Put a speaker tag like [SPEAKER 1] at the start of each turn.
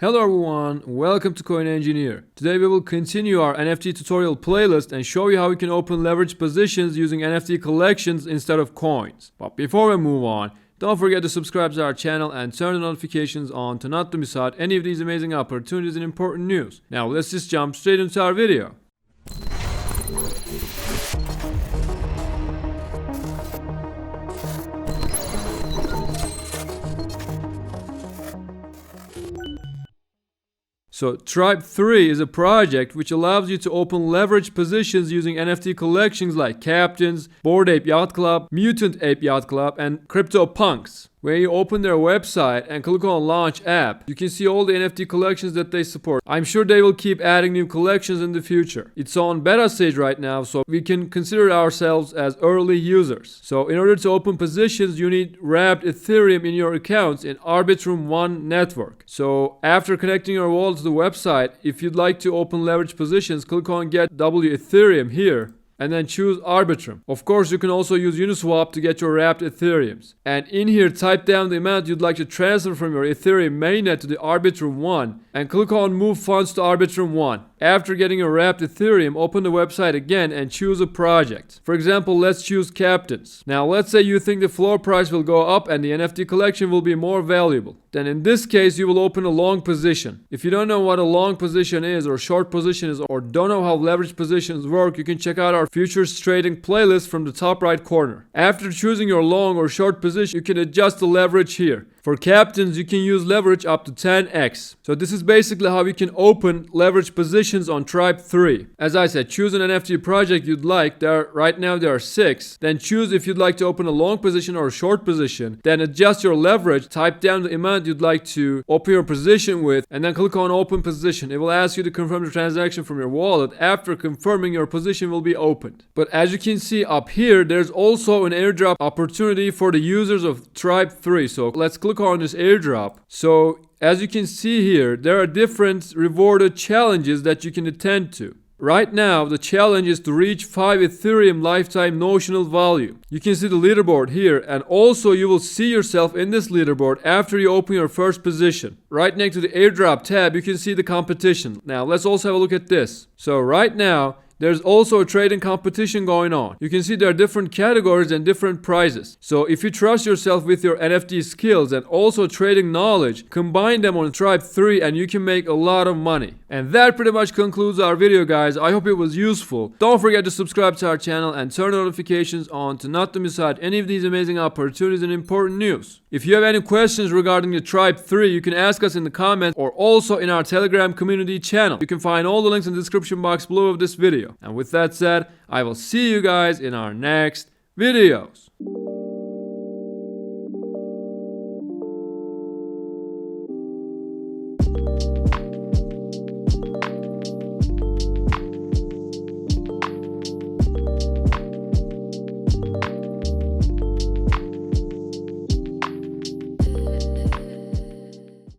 [SPEAKER 1] Hello everyone, welcome to Coin Engineer. Today we will continue our NFT tutorial playlist and show you how you can open leverage positions using NFT collections instead of coins. But before we move on, don't forget to subscribe to our channel and turn the notifications on to not to miss out any of these amazing opportunities and important news. Now let's just jump straight into our video. So TRIBE3 is a project which allows you to open leverage positions using NFT collections like Captains, Bored Ape Yacht Club, Mutant Ape Yacht Club, and CryptoPunks. When you open their website and click on Launch App, you can see all the NFT collections that they support. I'm sure they will keep adding new collections in the future. It's on beta stage right now, so we can consider ourselves as early users. So in order to open positions, you need wrapped Ethereum in your accounts in Arbitrum 1 network. So after connecting your wallet to the website, if you'd like to open leverage positions, click on Get W Ethereum here, and then choose Arbitrum. Of course, you can also use Uniswap to get your wrapped Ethereums. And in here, type down the amount you'd like to transfer from your Ethereum mainnet to the Arbitrum 1 and click on Move Funds to Arbitrum 1. After getting your wrapped Ethereum, open the website again and choose a project. For example, let's choose Captains. Now, let's say you think the floor price will go up and the NFT collection will be more valuable. Then in this case, you will open a long position. If you don't know what a long position is or short position is or don't know how leverage positions work, you can check out our futures trading playlist from the top right corner. After choosing your long or short position, you can adjust the leverage here. For Captains, you can use leverage up to 10x. So this is basically how you can open leverage positions on TRIBE3. As I said, choose an NFT project you'd like. Right now there are 6. Then choose if you'd like to open a long position or a short position. Then adjust your leverage, type down the amount you'd like to open your position with, and then click on Open Position. It will ask you to confirm the transaction from your wallet. After confirming, your position will be opened. But as you can see up here, there's also an airdrop opportunity for the users of TRIBE3. So let's click on this airdrop. So as you can see here, there are different rewarded challenges that you can attend to. Right now, the challenge is to reach 5 Ethereum lifetime notional value. You can see the leaderboard here, and also you will see yourself in this leaderboard after you open your first position. Right next to the airdrop tab, you can see the competition. Now, let's also have a look at this. So right now, there's also a trading competition going on. You can see there are different categories and different prizes. So if you trust yourself with your NFT skills and also trading knowledge, combine them on TRIBE3 and you can make a lot of money. And that pretty much concludes our video, guys. I hope it was useful. Don't forget to subscribe to our channel and turn notifications on to not to miss out any of these amazing opportunities and important news. If you have any questions regarding the TRIBE3, you can ask us in the comments or also in our Telegram community channel. You can find all the links in the description box below of this video. And with that said, I will see you guys in our next videos.